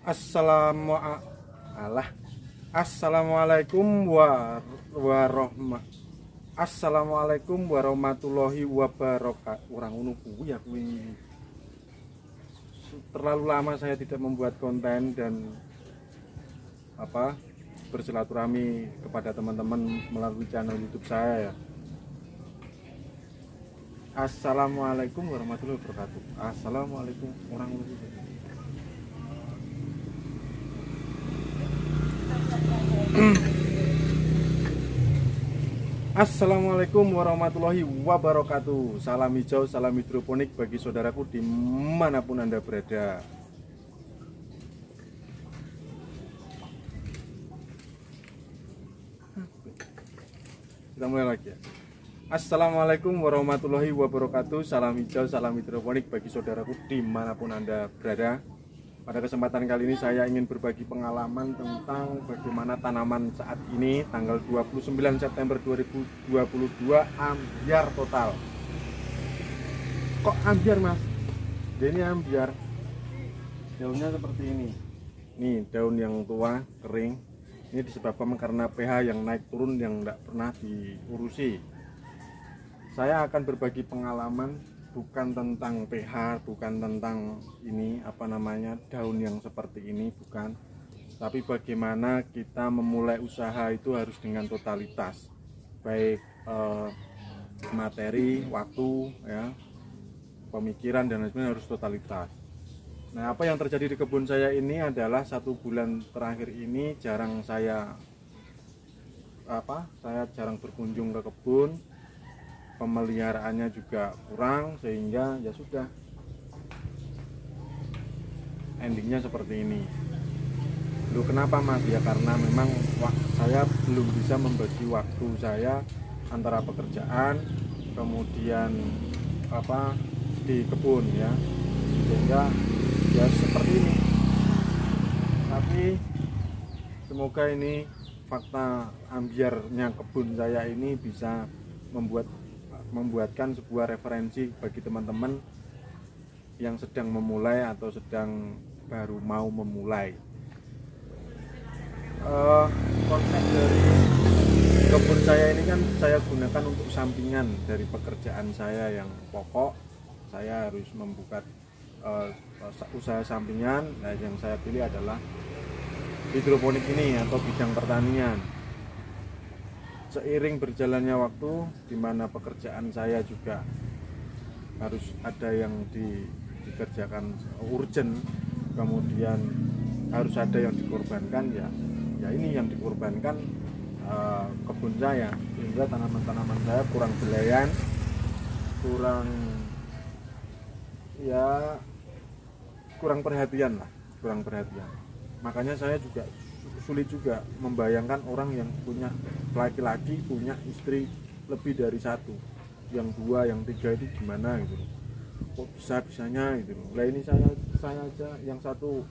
Assalamualaikum warahmatullahi wabarakatuh. Orang unu kuwi ya kuwi. Terlalu lama saya tidak membuat konten dan bersilaturahmi kepada teman-teman melalui channel YouTube saya ya. Assalamualaikum warahmatullahi wabarakatuh. Assalamualaikum orang unu. Assalamualaikum warahmatullahi wabarakatuh. Salam hijau, salam hidroponik bagi saudaraku dimanapun Anda berada. Kita mulai lagi ya. Assalamualaikum warahmatullahi wabarakatuh. Salam hijau, salam hidroponik bagi saudaraku dimanapun Anda berada. Pada kesempatan kali ini saya ingin berbagi pengalaman tentang bagaimana tanaman saat ini tanggal 29 September 2022 ambyar total. Kok ambyar mas? Ini ambyar. Daunnya seperti ini. Nih daun yang tua, kering. Ini disebabkan karena pH yang naik turun yang tidak pernah diurusi. Saya akan berbagi pengalaman bukan tentang pH, bukan tentang ini daun yang seperti ini, bukan, tapi bagaimana kita memulai usaha itu harus dengan totalitas, baik materi, waktu, ya, pemikiran dan lain sebagainya harus totalitas. Nah, apa yang terjadi di kebun saya ini adalah 1 bulan terakhir ini saya jarang berkunjung ke kebun. Pemeliharaannya juga kurang sehingga ya sudah endingnya seperti ini. Loh kenapa mas? Ya karena memang saya belum bisa membagi waktu saya antara pekerjaan kemudian di kebun ya, sehingga ya seperti ini. Tapi semoga ini fakta ambyarnya kebun saya ini bisa membuatkan sebuah referensi bagi teman-teman yang sedang memulai atau sedang baru mau memulai. Konsep dari kebun saya ini kan saya gunakan untuk sampingan dari pekerjaan saya yang pokok. Saya harus membuka usaha sampingan. Nah, yang saya pilih adalah hidroponik ini atau bidang pertanian. Seiring berjalannya waktu, di mana pekerjaan saya juga harus ada yang dikerjakan urgent, kemudian harus ada yang dikorbankan ya ini yang dikorbankan kebun saya, sehingga tanaman-tanaman saya kurang belayan, kurang perhatian. Makanya saya juga sulit juga membayangkan orang yang punya laki-laki punya istri lebih dari 1, yang 2, yang 3 itu gimana gitu, kok bisanya gitu. Nah ini saya aja yang 1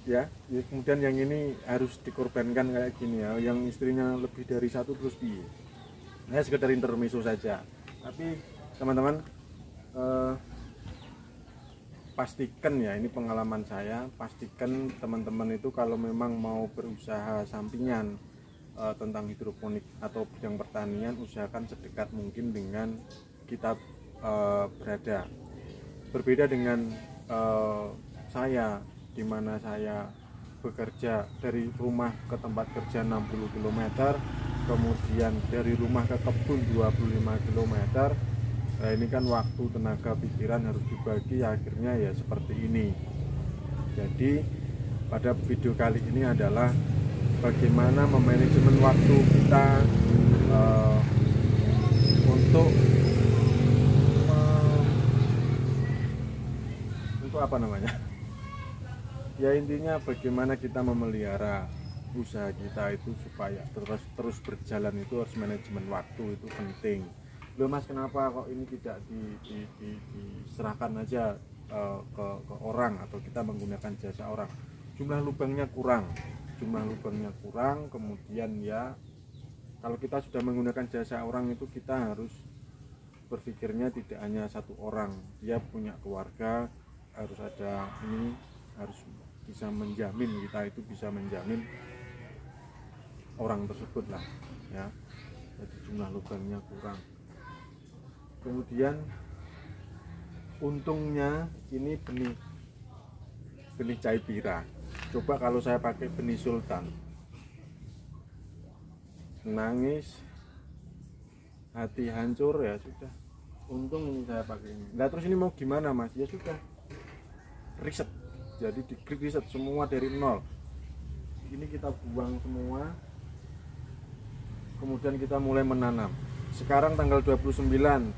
ya, kemudian yang ini harus dikorbankan kayak gini ya, yang istrinya lebih dari 1 terus piye. Nah sekedar intermezzo saja, tapi teman-teman pastikan ya, ini pengalaman saya, pastikan teman-teman itu kalau memang mau berusaha sampingan tentang hidroponik atau bidang pertanian, usahakan sedekat mungkin dengan kita berada. Berbeda dengan saya, di mana saya bekerja dari rumah ke tempat kerja 60 km, kemudian dari rumah ke kebun 25 km. Nah ini kan waktu, tenaga, pikiran harus dibagi, akhirnya ya seperti ini. Jadi pada video kali ini adalah bagaimana memanajemen waktu kita untuk ya intinya bagaimana kita memelihara usaha kita itu supaya terus berjalan. Itu harus manajemen waktu, itu penting. Loh mas, kenapa kok ini tidak diserahkan aja ke orang atau kita menggunakan jasa orang? Jumlah lubangnya kurang, kemudian ya kalau kita sudah menggunakan jasa orang itu kita harus berpikirnya tidak hanya 1 orang, dia punya keluarga, harus ada ini harus bisa menjamin, kita itu bisa menjamin orang tersebut lah ya, jadi jumlah lubangnya kurang. Kemudian untungnya ini benih caipira. Coba kalau saya pakai benih sultan, nangis, hati hancur, ya sudah. Untung ini saya pakai ini. Nah terus ini mau gimana mas? Ya sudah, riset. Jadi di riset semua dari nol. Ini kita buang semua, kemudian kita mulai menanam. Sekarang tanggal 29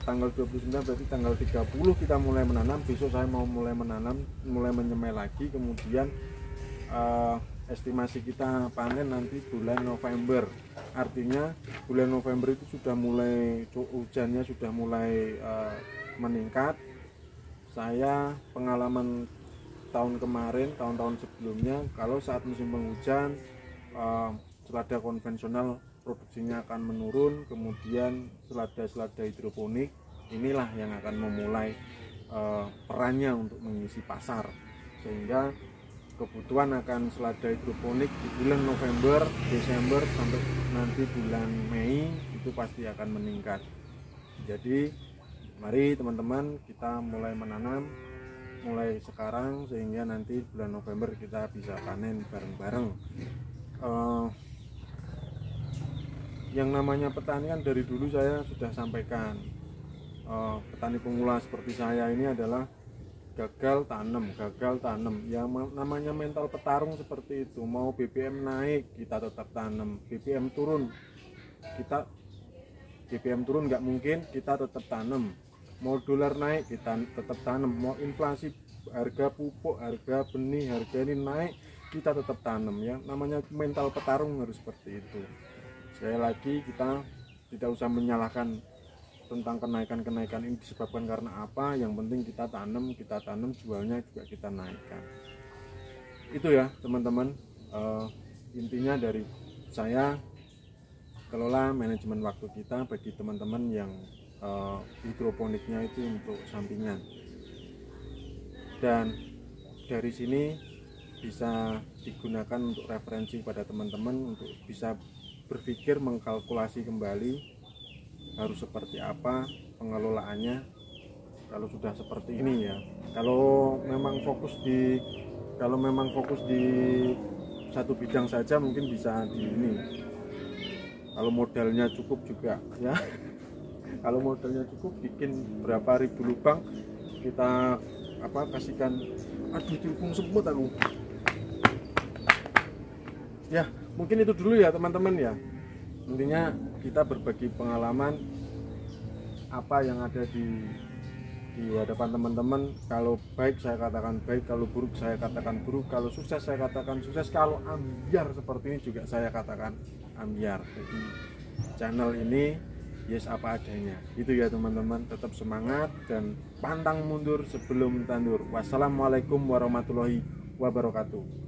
berarti tanggal 30 kita mulai menanam. Besok saya mau mulai menanam, mulai menyemai lagi. Kemudian estimasi kita panen nanti bulan November. Artinya bulan November itu sudah mulai hujannya sudah mulai meningkat. Saya pengalaman tahun kemarin, tahun-tahun sebelumnya, kalau saat musim penghujan selada konvensional produksinya akan menurun, kemudian selada hidroponik inilah yang akan memulai perannya untuk mengisi pasar, sehingga kebutuhan akan selada hidroponik di bulan November, Desember sampai nanti bulan Mei itu pasti akan meningkat. Jadi mari teman-teman kita mulai menanam mulai sekarang, sehingga nanti bulan November kita bisa panen bareng-bareng. Yang namanya petani kan dari dulu saya sudah sampaikan, petani pemula seperti saya ini adalah gagal tanam. Yang namanya mental petarung seperti itu. Mau BBM naik kita tetap tanam, BBM turun nggak mungkin, kita tetap tanam. Mau dolar naik kita tetap tanam, mau inflasi harga pupuk, harga benih, harga ini naik kita tetap tanam ya. Namanya mental petarung harus seperti itu. Sekali lagi kita tidak usah menyalahkan tentang kenaikan ini disebabkan karena apa. Yang penting kita tanam, jualnya juga kita naikkan. Itu ya teman-teman, intinya dari saya, kelola manajemen waktu kita bagi teman-teman yang hidroponiknya itu untuk sampingan. Dan dari sini bisa digunakan untuk referensi pada teman-teman untuk bisa berpikir mengkalkulasi kembali harus seperti apa pengelolaannya kalau sudah seperti ini ya. Kalau memang fokus di satu bidang saja mungkin bisa di ini. Kalau modalnya cukup juga ya. Kalau modalnya cukup, bikin berapa ribu lubang, kita kasihkan, aduh tilpung semut aku. Ya mungkin itu dulu ya teman-teman ya. Intinya kita berbagi pengalaman apa yang ada di hadapan teman-teman. Kalau baik saya katakan baik, kalau buruk saya katakan buruk, kalau sukses saya katakan sukses, kalau ambiar seperti ini juga saya katakan ambiar. Jadi channel ini yes apa adanya. Itu ya teman-teman, tetap semangat dan pantang mundur sebelum tandur. Wassalamualaikum warahmatullahi wabarakatuh.